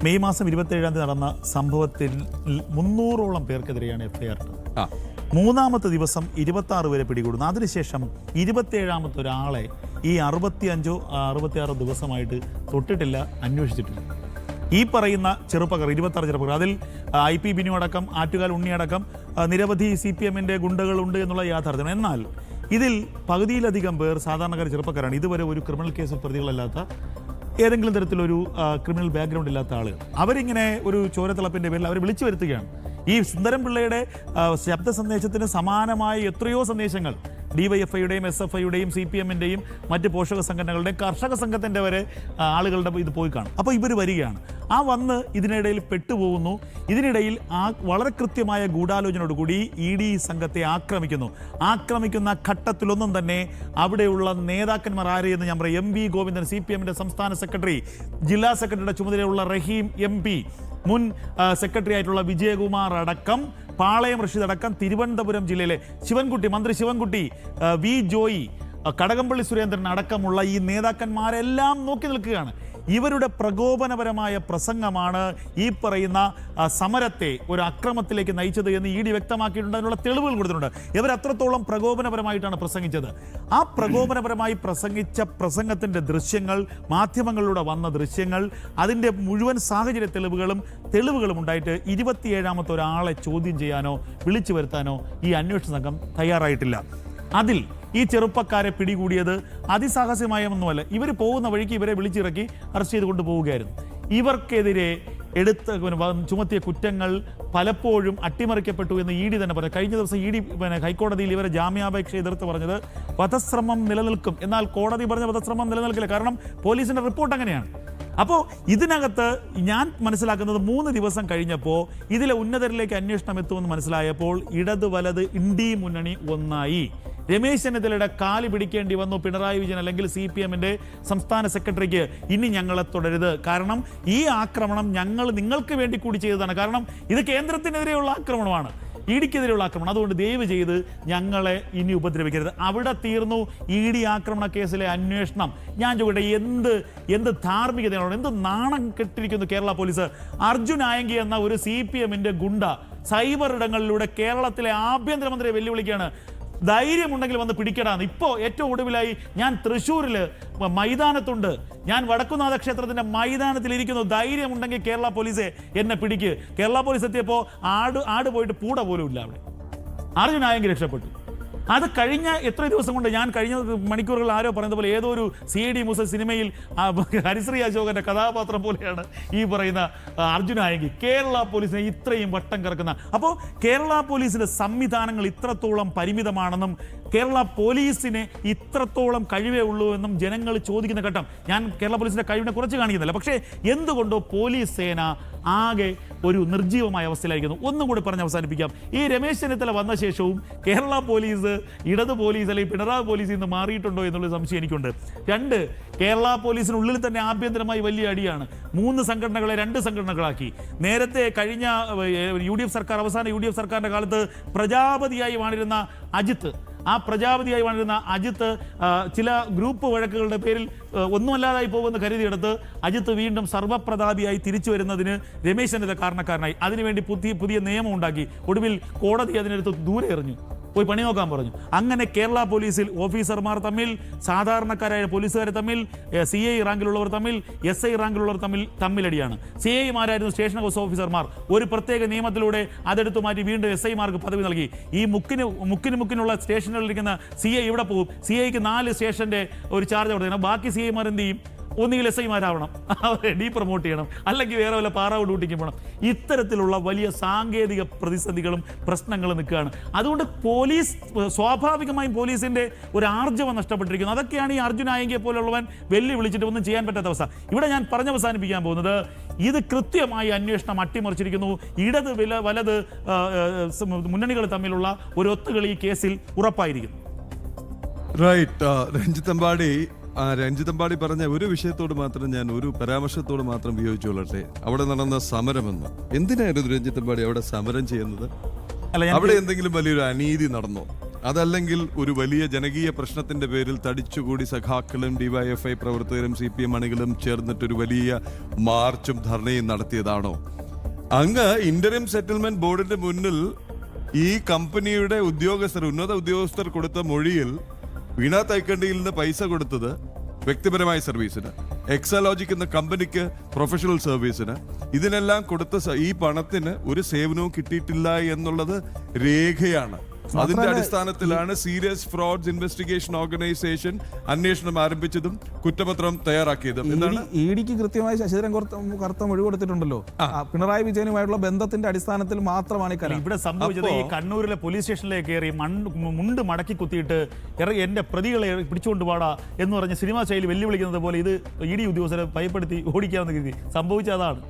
May മാസം 27-ാം തീയതി നടന്ന സംഭവത്തിൽ 300ഓളം പേർക്കെതിരെയാണ് എഫ്ഐആർ. മൂന്നാമത്തെ ദിവസം 26 പേരെ പിടികൂടുന്നു. അതിനുശേഷം 27ാമത്തെ ഒരാളെ ഈ 65-66 ദിവസമായിട്ട് തൊട്ടിട്ടില്ല, അന്വേഷിച്ചിട്ടില്ല. ഈ പറയുന്ന ചെറുപ്പക്കാർ 26 ചെറുപ്പക്കാർ, അതിൽ IP ബിനു അടക്കം, ആറ്റുകാൽ ഉണ്ണിയടക്കം നിരവധി CPM-ന്റെ ഗുണ്ടകളുണ്ട് എന്നുള്ള യാഥാർത്ഥ്യം. എന്നാൽ ഇതിൽ പകുതിയിലധികം പേർ സാധാരണക്കാർ ചെറുപ്പക്കാരാണ്. ഇതുവരെ ഒരു ക്രിമിനൽ കേസിൽ പ്രതികളല്ലാത്ത, ഏതെങ്കിലും തരത്തിലൊരു ക്രിമിനൽ ബാക്ക്ഗ്രൗണ്ട് ഇല്ലാത്ത ആളുകൾ. അവരിങ്ങനെ ഒരു ചോരത്തിളപ്പിൻ്റെ പേരിൽ അവർ വിളിച്ചു വരുത്തുകയാണ്. ഈ സുന്ദരം പിള്ളയുടെ ശബ്ദ സന്ദേശത്തിന് സമാനമായ എത്രയോ സന്ദേശങ്ങൾ DYFIയുടെയും SFIയുടെയും CPM-ന്റെയും മറ്റ് പോഷക സംഘടനകളുടെയും കർഷക സംഘത്തിൻ്റെ വരെ ആളുകളുടെ ഇത് പോയി കാണും. അപ്പോൾ ഇവർ വരികയാണ്. ആ വന്ന് ഇതിനിടയിൽ പെട്ടുപോകുന്നു. ഇതിനിടയിൽ വളരെ കൃത്യമായ ഗൂഢാലോചനയോടുകൂടി ED സംഘത്തെ ആക്രമിക്കുന്ന ഘട്ടത്തിലൊന്നും തന്നെ അവിടെയുള്ള നേതാക്കന്മാർ ആരെയെന്ന് ഞാൻ പറയും. MV ഗോവിന്ദൻ, CPM-ന്റെ സംസ്ഥാന സെക്രട്ടറി, ജില്ലാ സെക്രട്ടറിയുടെ ചുമതലയുള്ള റഹീം MP, മുൻ സെക്രട്ടറി ആയിട്ടുള്ള വിജയകുമാർ അടക്കം, പാളയം റഷീദ് അടക്കം, തിരുവനന്തപുരം ജില്ലയിലെ ശിവൻകുട്ടി, മന്ത്രി ശിവൻകുട്ടി, V ജോയി, കടകംപള്ളി സുരേന്ദ്രൻ അടക്കമുള്ള ഈ നേതാക്കന്മാരെല്ലാം നോക്കി നിൽക്കുകയാണ്. ഇവരുടെ പ്രകോപനപരമായ പ്രസംഗമാണ് ഈ പറയുന്ന സമരത്തെ ഒരു അക്രമത്തിലേക്ക് നയിച്ചത് എന്ന് ED വ്യക്തമാക്കിയിട്ടുണ്ട്. അതിനുള്ള തെളിവുകൾ കൊടുത്തിട്ടുണ്ട്. ഇവർ അത്രത്തോളം പ്രകോപനപരമായിട്ടാണ് പ്രസംഗിച്ചത്. ആ പ്രകോപനപരമായി പ്രസംഗിച്ച പ്രസംഗത്തിൻ്റെ ദൃശ്യങ്ങൾ, മാധ്യമങ്ങളിലൂടെ വന്ന ദൃശ്യങ്ങൾ, അതിൻ്റെ മുഴുവൻ സാഹചര്യ തെളിവുകളും ഉണ്ടായിട്ട് 27ാമത്തെ ഒരാളെ ചോദ്യം ചെയ്യാനോ വിളിച്ചു വരുത്താനോ ഈ അന്വേഷണ സംഘം തയ്യാറായിട്ടില്ല. അതിൽ ഈ ചെറുപ്പക്കാരെ പിടികൂടിയത് അതിസാഹസ്യമായൊന്നുമല്ല. ഇവർ പോകുന്ന വഴിക്ക് ഇവരെ വിളിച്ചിറക്കി അറസ്റ്റ് ചെയ്ത് കൊണ്ടുപോവുകയായിരുന്നു. ഇവർക്കെതിരെ ചുമത്തിയ കുറ്റങ്ങൾ പലപ്പോഴും അട്ടിമറിക്കപ്പെട്ടു എന്ന് ED തന്നെ പറഞ്ഞു. കഴിഞ്ഞ ദിവസം ED ഹൈക്കോടതിയിൽ ഇവരെ ജാമ്യാപേക്ഷ എതിർത്ത് പറഞ്ഞത് വധശ്രമം നിലനിൽക്കും. എന്നാൽ കോടതി പറഞ്ഞ വധശ്രമം നിലനിൽക്കില്ല. കാരണം പോലീസിൻ്റെ റിപ്പോർട്ട് അങ്ങനെയാണ്. അപ്പോൾ ഇതിനകത്ത് ഞാൻ മനസ്സിലാക്കുന്നത് 3 ദിവസം കഴിഞ്ഞപ്പോൾ ഇതിലെ ഉന്നതരിലേക്ക് അന്വേഷണം എത്തുമെന്ന് മനസ്സിലായപ്പോൾ ഇടത് വലത് ഇന്ത്യ മുന്നണി ഒന്നായി. രമേശ് ചെന്നിത്തലയുടെ കാല് പിടിക്കേണ്ടി വന്നു പിണറായി വിജയൻ അല്ലെങ്കിൽ CPM-ന്റെ സംസ്ഥാന സെക്രട്ടറിക്ക്. ഇനി ഞങ്ങളെ തുടരുത്, കാരണം ഈ ആക്രമണം ഞങ്ങൾ നിങ്ങൾക്ക് വേണ്ടി കൂടി ചെയ്തതാണ്. കാരണം ഇത് കേന്ദ്രത്തിനെതിരെയുള്ള ആക്രമണമാണ്, ED-ക്കെതിരെയുള്ള ആക്രമണം. അതുകൊണ്ട് ദയവ് ചെയ്ത് ഞങ്ങളെ ഇനി ഉപദ്രവിക്കരുത്. അവിടെ തീർന്നു ED ആക്രമണ കേസിലെ അന്വേഷണം. ഞാൻ ചോദിക്കട്ടെ, എന്ത് ധാർമ്മികതയാണോ, എന്ത് നാണം കെട്ടിരിക്കുന്നു കേരള പോലീസ്. അർജുൻ ആയങ്കി എന്ന ഒരു CPM-ന്റെ ഗുണ്ട സൈബർ ഇടങ്ങളിലൂടെ കേരളത്തിലെ ആഭ്യന്തരമന്ത്രിയെ വെല്ലുവിളിക്കുകയാണ്. ധൈര്യമുണ്ടെങ്കിൽ വന്ന് പിടിക്കടാന്ന്. ഇപ്പോൾ ഏറ്റവും ഒടുവിലായി ഞാൻ തൃശ്ശൂരിൽ മൈതാനത്തുണ്ട്, ഞാൻ വടക്കുന്നാഥ ക്ഷേത്രത്തിൻ്റെ മൈതാനത്തിലിരിക്കുന്നു. ധൈര്യമുണ്ടെങ്കിൽ കേരള പോലീസെ എന്നെ പിടിക്ക്. കേരള പോലീസ് എത്തിയപ്പോൾ ആട് പോയിട്ട് പൂട പോലും ഇല്ല അവിടെ. അർജുനായെങ്കിൽ രക്ഷപ്പെട്ടു. അത് കഴിഞ്ഞ എത്ര ദിവസം കൊണ്ട്, ഞാൻ കഴിഞ്ഞ മണിക്കൂറുകൾ ആരോ പറയുന്ന പോലെ ഏതോ ഒരു CID മൂസ സിനിമയിൽ ഹരിശ്രീ അശോകൻ്റെ കഥാപാത്രം പോലെയാണ് ഈ പറയുന്ന അർജുനായെങ്കിൽ കേരള പോലീസിനെ ഇത്രയും വട്ടം കറക്കുന്ന. അപ്പോൾ കേരള പോലീസിൻ്റെ സംവിധാനങ്ങൾ ഇത്രത്തോളം പരിമിതമാണെന്നും കേരള പോലീസിനെ ഇത്രത്തോളം കഴിവേ ഉള്ളൂ എന്നും ജനങ്ങൾ ചോദിക്കുന്ന ഘട്ടം. ഞാൻ കേരള പോലീസിൻ്റെ കഴിവിനെ കുറച്ച് കാണിക്കുന്നില്ല, പക്ഷേ എന്തുകൊണ്ടോ പോലീസ് സേന ആകെ ഒരു നിർജ്ജീവമായ അവസ്ഥയിലായിരിക്കുന്നു. ഒന്നും കൂടി പറഞ്ഞ് അവസാനിപ്പിക്കാം. ഈ രമേശ് ചെന്നിത്തല വന്ന ശേഷവും കേരള പോലീസ് ഇടത് പോലീസ് അല്ലെങ്കിൽ പിണറായി പോലീസിൽ നിന്ന് മാറിയിട്ടുണ്ടോ എന്നുള്ള സംശയം എനിക്കുണ്ട്. 2, കേരള പോലീസിനുള്ളിൽ തന്നെ ആഭ്യന്തരമായി വലിയ അടിയാണ്. 3 സംഘടനകളെ 2 സംഘടനകളാക്കി. നേരത്തെ കഴിഞ്ഞ UDF സർക്കാർ, അവസാന UDF സർക്കാരിൻ്റെ കാലത്ത് പ്രജാപതിയായി വാണിരുന്ന അജിത്ത് ചില ഗ്രൂപ്പ് വഴക്കുകളുടെ പേരിൽ ഒന്നുമല്ലാതായി പോകുമെന്ന് കരുതിയെടുത്ത് അജിത്ത് വീണ്ടും സർവ്വപ്രതാപിയായി തിരിച്ചു വരുന്നതിന് രമേശ് ചെന്നിത്തല കാരണക്കാരനായി. അതിനുവേണ്ടി പുതിയ നിയമം ഉണ്ടാക്കി. ഒടുവിൽ കോടതി അതിനെടുത്ത് ദൂരെ എറിഞ്ഞു, പോയി പണി നോക്കാൻ പറഞ്ഞു. അങ്ങനെ കേരള പോലീസിൽ ഓഫീസർമാർ തമ്മിൽ, സാധാരണക്കാരായ പോലീസുകാർ തമ്മിൽ, CI റാങ്കിലുള്ളവർ തമ്മിൽ, SI റാങ്കിലുള്ളവർ തമ്മിലടിയാണ്. CI-മാരായിരുന്നു സ്റ്റേഷൻ ഹൗസ് ഓഫീസർമാർ. ഒരു പ്രത്യേക നിയമത്തിലൂടെ അതെടുത്തു മാറ്റി വീണ്ടും SI-മാർക്ക് പദവി നൽകി. ഈ മുക്കിനുള്ള സ്റ്റേഷനുകളിലിരിക്കുന്ന CI ഇവിടെ പോകും. CI-ക്ക് 4 സ്റ്റേഷൻ്റെ ഒരു ചാർജ് കൊടുക്കണം. ബാക്കി CI-മാർ എന്ത് ചെയ്യും? ഒന്നുകിൽ SI-മാരാവണം, അവരെ പ്രൊമോട്ട് ചെയ്യണം, അല്ലെങ്കിൽ വേറെ വല്ല പാറാവ് ഡ്യൂട്ടിക്ക് പോകണം. ഇത്തരത്തിലുള്ള വലിയ സാങ്കേതിക പ്രതിസന്ധികളും പ്രശ്നങ്ങളും നിൽക്കുകയാണ്. അതുകൊണ്ട് സ്വാഭാവികമായും പോലീസിൻ്റെ ഒരു ആർജവം നഷ്ടപ്പെട്ടിരിക്കുന്നു. അതൊക്കെയാണ് ഈ അർജുനായെങ്കിയെ പോലുള്ളവൻ വിളിച്ചിട്ട് ഒന്നും ചെയ്യാൻ പറ്റാത്ത അവസ്ഥ. ഇവിടെ ഞാൻ അവസാനിപ്പിക്കാൻ പോകുന്നത്, ഇത് കൃത്യമായി അന്വേഷണം അട്ടിമറിച്ചിരിക്കുന്നു. ഇടത് വലത് മുന്നണികൾ തമ്മിലുള്ള ഒരു ഒത്തുകളി ഈ കേസിൽ ഉറപ്പായിരിക്കുന്നു. രഞ്ജിത്ത് അമ്പാടി പറഞ്ഞ ഒരു വിഷയത്തോട് മാത്രം, ഞാൻ ഒരു പരാമർശത്തോട് മാത്രം വിയോജിച്ചുകൊള്ളട്ടെ. അവിടെ നടന്ന സമരമെന്ന്, എന്തിനായിരുന്നു രഞ്ജിത്ത് അമ്പാടി അവിടെ സമരം ചെയ്യുന്നത്? അവിടെ എന്തെങ്കിലും വലിയൊരു അനീതി നടന്നോ? അതല്ലെങ്കിൽ ഒരു വലിയ ജനകീയ പ്രശ്നത്തിന്റെ പേരിൽ തടിച്ചുകൂടി സഖാക്കളും ഡിവൈഎഫ്ഐ പ്രവർത്തകരും CPM അണികളും ചേർന്നിട്ടൊരു വലിയ മാർച്ചും ധർണയും നടത്തിയതാണോ? അങ്ങ് ഇന്ററിം സെറ്റിൽമെന്റ് ബോർഡിന്റെ മുന്നിൽ ഈ കമ്പനിയുടെ ഉന്നത ഉദ്യോഗസ്ഥർ കൊടുത്ത മൊഴിയിൽ വീണ തൈക്കണ്ടിയിൽ നിന്ന് പൈസ കൊടുത്തത് വ്യക്തിപരമായ സർവീസിന്, എക്സാലോജിക് എന്ന കമ്പനിക്ക് പ്രൊഫഷണൽ സർവീസിന്, ഇതിനെല്ലാം കൊടുത്ത ഈ പണത്തിന് ഒരു സേവനവും കിട്ടിയിട്ടില്ല എന്നുള്ളത് രേഖയാണ്. അതിന്റെ അടിസ്ഥാനത്തിലാണ് സീരിയസ് ഫ്രോഡ്സ് ഇൻവെസ്റ്റിഗേഷൻ ഓർഗനൈസേഷൻ അന്വേഷണം ആരംഭിച്ചതും കുറ്റപത്രം തയ്യാറാക്കിയതും. ഇഡിക്ക് കൃത്യമായി ശശിധരൻ കറുത്ത മൊഴി കൊടുത്തിട്ടുണ്ടല്ലോ. പിണറായി വിജയനുമായിട്ടുള്ള ബന്ധത്തിന്റെ അടിസ്ഥാനത്തിൽ മാത്രമാണ് ഇവിടെ സംഭവിച്ചത്. ഈ കണ്ണൂരിലെ പോലീസ് സ്റ്റേഷനിലേക്ക് കയറി മുണ്ട് മടക്കി കുത്തിയിട്ട് എന്റെ പ്രതികളെ പിടിച്ചുകൊണ്ട് പാടാ എന്ന് പറഞ്ഞ് സിനിമാ ശൈലി വെല്ലുവിളിക്കുന്നത് പോലെ ഇത് ഇഡി ഉദ്യോഗസ്ഥരെ ഭയപ്പെടുത്തി ഓടിക്കാവുന്ന രീതി സംഭവിച്ചതാണ്.